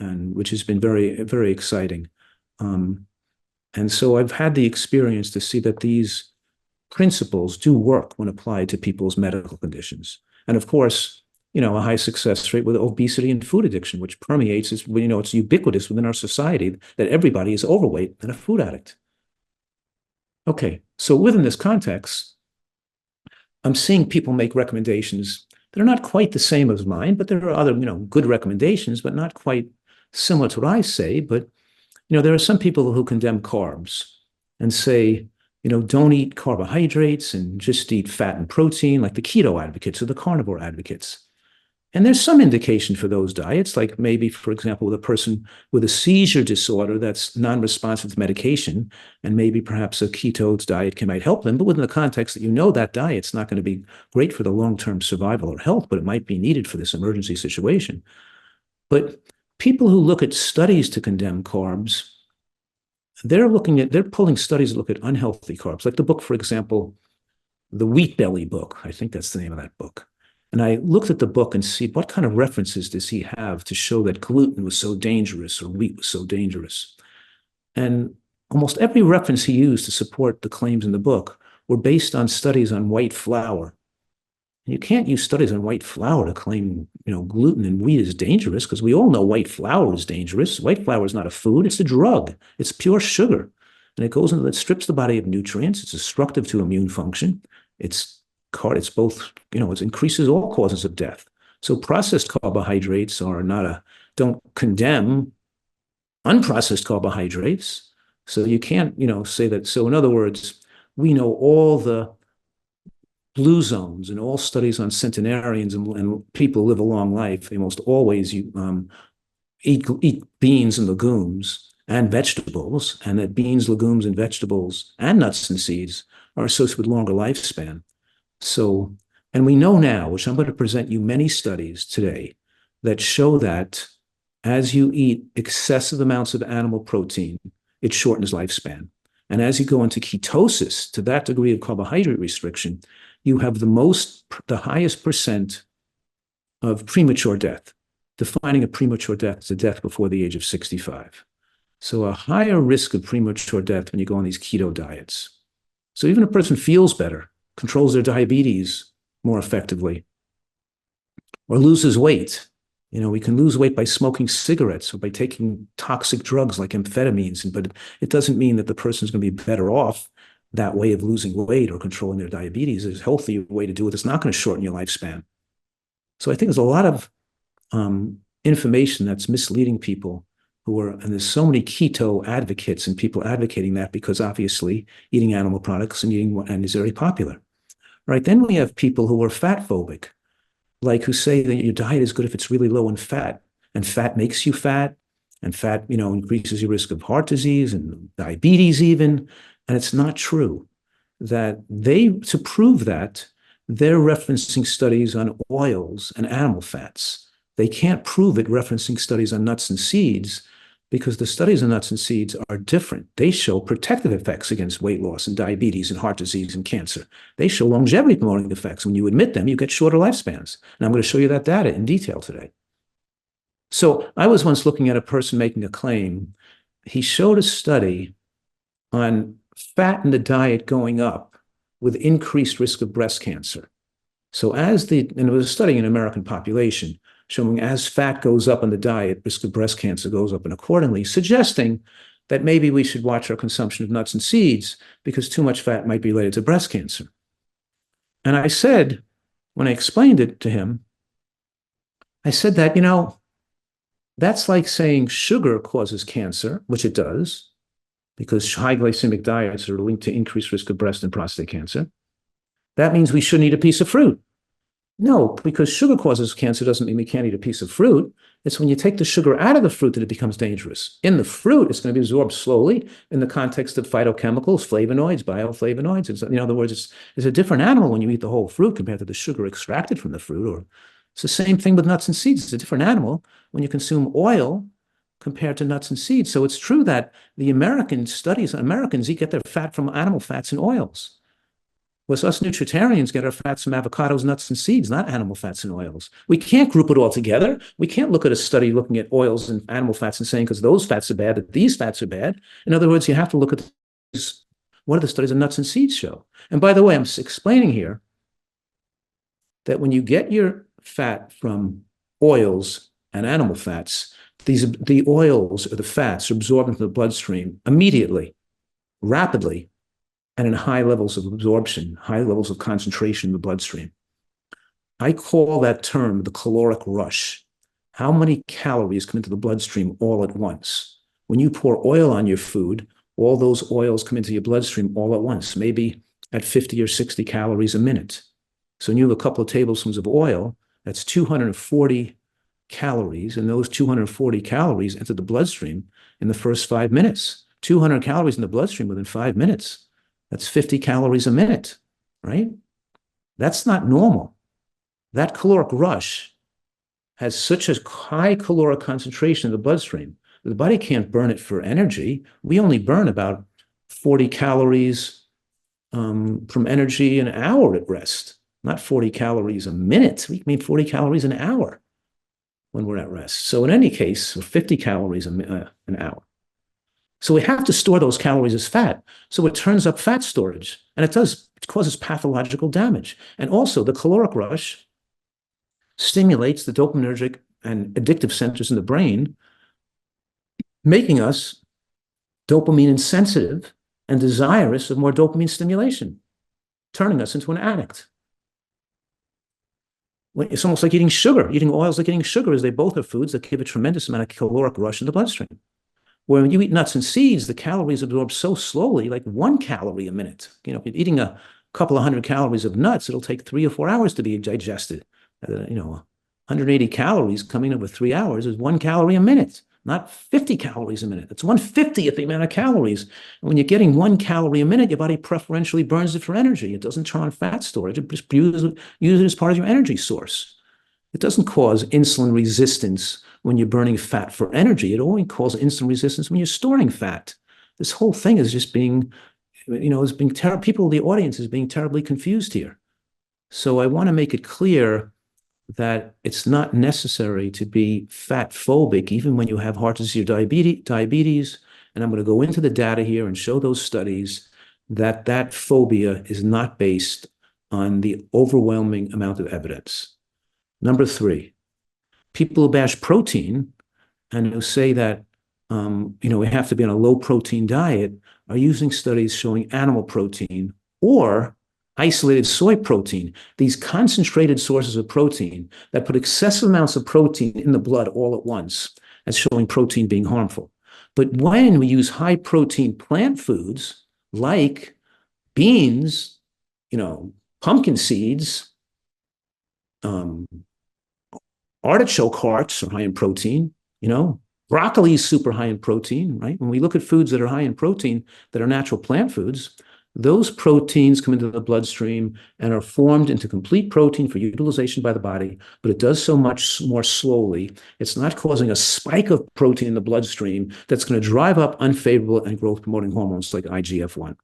and which has been very, very exciting. And so I've had the experience to see that these principles do work when applied to people's medical conditions. And of course, a high success rate with obesity and food addiction, which permeates, it's ubiquitous within our society that everybody is overweight and a food addict. Okay, so within this context, I'm seeing people make recommendations that are not quite the same as mine, but there are other, good recommendations, but not quite similar to what I say. But, there are some people who condemn carbs and say, don't eat carbohydrates and just eat fat and protein, like the keto advocates or the carnivore advocates. And there's some indication for those diets, like maybe, for example, with a person with a seizure disorder that's non-responsive to medication, and maybe perhaps a keto diet might help them, but within the context that that diet's not going to be great for the long-term survival or health, but it might be needed for this emergency situation. But people who look at studies to condemn carbs, they're pulling studies that look at unhealthy carbs, like the book, for example, the Wheat Belly book. I think that's the name of that book. And I looked at the book and see what kind of references does he have to show that gluten was so dangerous or wheat was so dangerous. And almost every reference he used to support the claims in the book were based on studies on white flour. And you can't use studies on white flour to claim, gluten and wheat is dangerous, because we all know white flour is dangerous. White flour is not a food, it's a drug. It's pure sugar. And it strips the body of nutrients. It's destructive to immune function. It's both, it increases all causes of death. So processed carbohydrates don't condemn unprocessed carbohydrates. So you can't, say that. So in other words, we know all the blue zones and all studies on centenarians and people who live a long life. They most always eat beans and legumes and vegetables, and that beans, legumes, and vegetables and nuts and seeds are associated with longer lifespan. So, and we know now, which I'm going to present you many studies today that show that as you eat excessive amounts of animal protein, it shortens lifespan. And as you go into ketosis, to that degree of carbohydrate restriction, you have the highest percent of premature death. Defining a premature death as a death before the age of 65. So a higher risk of premature death when you go on these keto diets. So even a person feels better, controls their diabetes more effectively, or loses weight. We can lose weight by smoking cigarettes or by taking toxic drugs like amphetamines, but it doesn't mean that the person's going to be better off that way of losing weight or controlling their diabetes. There's a healthy way to do it. It's not going to shorten your lifespan. So I think there's a lot of information that's misleading people and there's so many keto advocates and people advocating that because obviously eating animal products and is very popular. Right? Then we have people who are fat phobic, like who say that your diet is good if it's really low in fat, and fat makes you fat, and fat, increases your risk of heart disease and diabetes even. And it's not true. To prove that, they're referencing studies on oils and animal fats. They can't prove it referencing studies on nuts and seeds, because the studies on nuts and seeds are different. They show protective effects against weight loss and diabetes and heart disease and cancer. They show longevity promoting effects. When you admit them, you get shorter lifespans. And I'm going to show you that data in detail today. So I was once looking at a person making a claim. He showed a study on fat in the diet going up with increased risk of breast cancer. So and it was a study in American population showing as fat goes up in the diet, risk of breast cancer goes up, and accordingly, suggesting that maybe we should watch our consumption of nuts and seeds because too much fat might be related to breast cancer. And I said, when I explained it to him, I said that, that's like saying sugar causes cancer, which it does, because high glycemic diets are linked to increased risk of breast and prostate cancer. That means we shouldn't eat a piece of fruit. No, because sugar causes cancer doesn't mean we can't eat a piece of fruit. It's when you take the sugar out of the fruit that it becomes dangerous. In the fruit, it's going to be absorbed slowly in the context of phytochemicals, flavonoids, bioflavonoids. In other words, it's a different animal when you eat the whole fruit compared to the sugar extracted from the fruit. Or it's the same thing with nuts and seeds. It's a different animal when you consume oil compared to nuts and seeds. So it's true that the American studies, Americans get their fat from animal fats and oils. Was us nutritarians get our fats from avocados, nuts, and seeds, not animal fats and oils. We can't group it all together. We can't look at a study looking at oils and animal fats and saying, because those fats are bad, that these fats are bad. In other words, you have to look at what do the studies of nuts and seeds show. And by the way, I'm explaining here that when you get your fat from oils and animal fats, the oils or the fats are absorbed into the bloodstream immediately, rapidly, and in high levels of absorption, high levels of concentration in the bloodstream. I call that term the caloric rush. How many calories come into the bloodstream all at once? When you pour oil on your food, all those oils come into your bloodstream all at once, maybe at 50 or 60 calories a minute. So when you have a couple of tablespoons of oil, that's 240 calories, and those 240 calories enter the bloodstream in the first 5 minutes. 200 calories in the bloodstream within 5 minutes. That's 50 calories a minute, right? That's not normal. That caloric rush has such a high caloric concentration in the bloodstream that the body can't burn it for energy. We only burn about 40 calories from energy an hour at rest, not 40 calories a minute. We mean 40 calories an hour when we're at rest. So in any case, 50 calories an hour. So we have to store those calories as fat. So it turns up fat storage, and it causes pathological damage. And also the caloric rush stimulates the dopaminergic and addictive centers in the brain, making us dopamine insensitive and desirous of more dopamine stimulation, turning us into an addict. It's almost like eating sugar. Eating oils like eating sugar, as they both are foods that give a tremendous amount of caloric rush in the bloodstream. Where when you eat nuts and seeds, the calories absorb so slowly, like 1 calorie a minute. You know, if you're eating a couple of hundred calories of nuts, it'll take 3 or 4 hours to be digested. 180 calories coming over 3 hours is 1 calorie a minute, not 50 calories a minute. It's 1/50th the amount of calories. And when you're getting 1 calorie a minute, your body preferentially burns it for energy. It doesn't turn on fat storage. It just uses it as part of your energy source. It doesn't cause insulin resistance when you're burning fat for energy. It only causes insulin resistance when you're storing fat. This whole thing is just being, people in the audience is being terribly confused here. So I want to make it clear that it's not necessary to be fat phobic, even when you have heart disease or diabetes. And I'm going to go into the data here and show those studies that phobia is not based on the overwhelming amount of evidence. Number 3, people who bash protein and who say that, we have to be on a low protein diet are using studies showing animal protein or isolated soy protein, these concentrated sources of protein that put excessive amounts of protein in the blood all at once, as showing protein being harmful. But when we use high protein plant foods like beans, pumpkin seeds, artichoke hearts are high in protein, broccoli is super high in protein, right? When we look at foods that are high in protein, that are natural plant foods, those proteins come into the bloodstream and are formed into complete protein for utilization by the body, but it does so much more slowly. It's not causing a spike of protein in the bloodstream that's going to drive up unfavorable and growth-promoting hormones like IGF-1.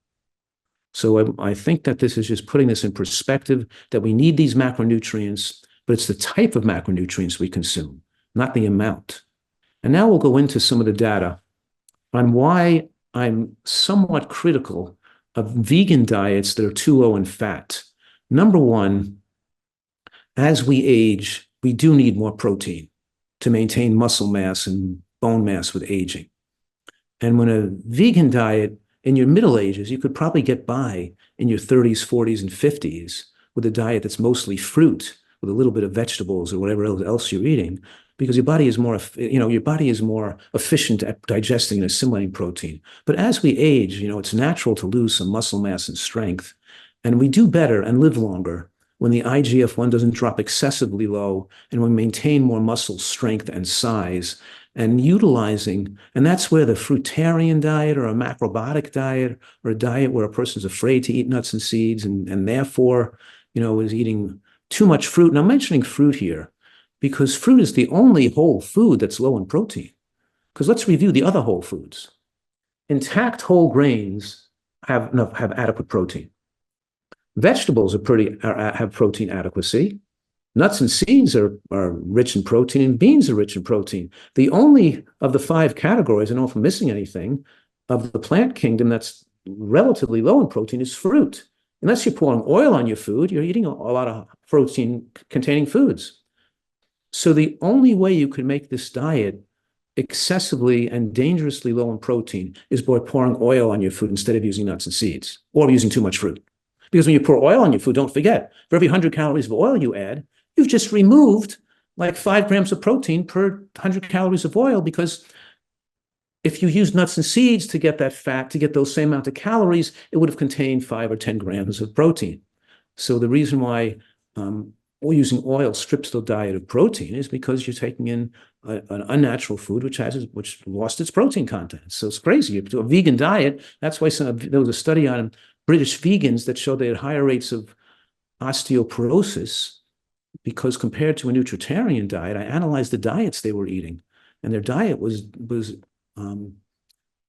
So I think that this is just putting this in perspective, that we need these macronutrients, but it's the type of macronutrients we consume, not the amount. And now we'll go into some of the data on why I'm somewhat critical of vegan diets that are too low in fat. Number 1, as we age, we do need more protein to maintain muscle mass and bone mass with aging. And when a vegan diet in your middle ages, you could probably get by in your 30s, 40s, and 50s with a diet that's mostly fruit with a little bit of vegetables or whatever else you're eating, because your body is more efficient at digesting and assimilating protein. But as we age, it's natural to lose some muscle mass and strength, and we do better and live longer when the IGF-1 doesn't drop excessively low and we maintain more muscle strength and size and utilizing, and that's where the fruitarian diet or a macrobiotic diet or a diet where a person's afraid to eat nuts and seeds and therefore, is eating too much fruit. And I'm mentioning fruit here because fruit is the only whole food that's low in protein. Because let's review the other whole foods. Intact whole grains have adequate protein. Vegetables have protein adequacy. Nuts and seeds are rich in protein, and beans are rich in protein. The only of the five categories, I don't know if I'm missing anything, of the plant kingdom that's relatively low in protein is fruit. Unless you're pouring oil on your food, you're eating a lot of protein-containing foods. So the only way you can make this diet excessively and dangerously low in protein is by pouring oil on your food instead of using nuts and seeds or using too much fruit. Because when you pour oil on your food, don't forget, for every 100 calories of oil you add, you've just removed like 5 grams of protein per 100 calories of oil, because if you use nuts and seeds to get that fat, to get those same amount of calories, it would have contained 5 or 10 grams of protein. So the reason why using oil strips the diet of protein is because you're taking in an unnatural food which lost its protein content. So it's crazy. You do a vegan diet. That's why there was a study on British vegans that showed they had higher rates of osteoporosis, because compared to a nutritarian diet, I analyzed the diets they were eating, and their diet was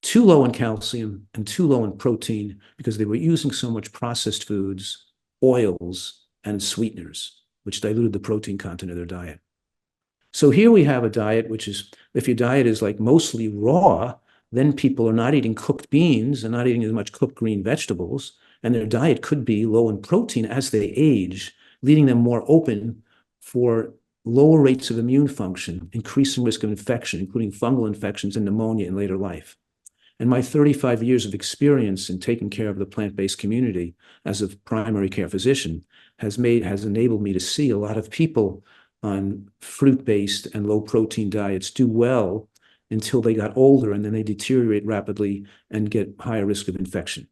too low in calcium and too low in protein because they were using so much processed foods, oils, and sweeteners, which diluted the protein content of their diet. So here we have a diet which is, if your diet is like mostly raw, then people are not eating cooked beans and not eating as much cooked green vegetables, and their diet could be low in protein as they age, leaving them more open for lower rates of immune function, increasing risk of infection, including fungal infections and pneumonia in later life. And my 35 years of experience in taking care of the plant-based community as a primary care physician has enabled me to see a lot of people on fruit-based and low-protein diets do well until they got older, and then they deteriorate rapidly and get higher risk of infection.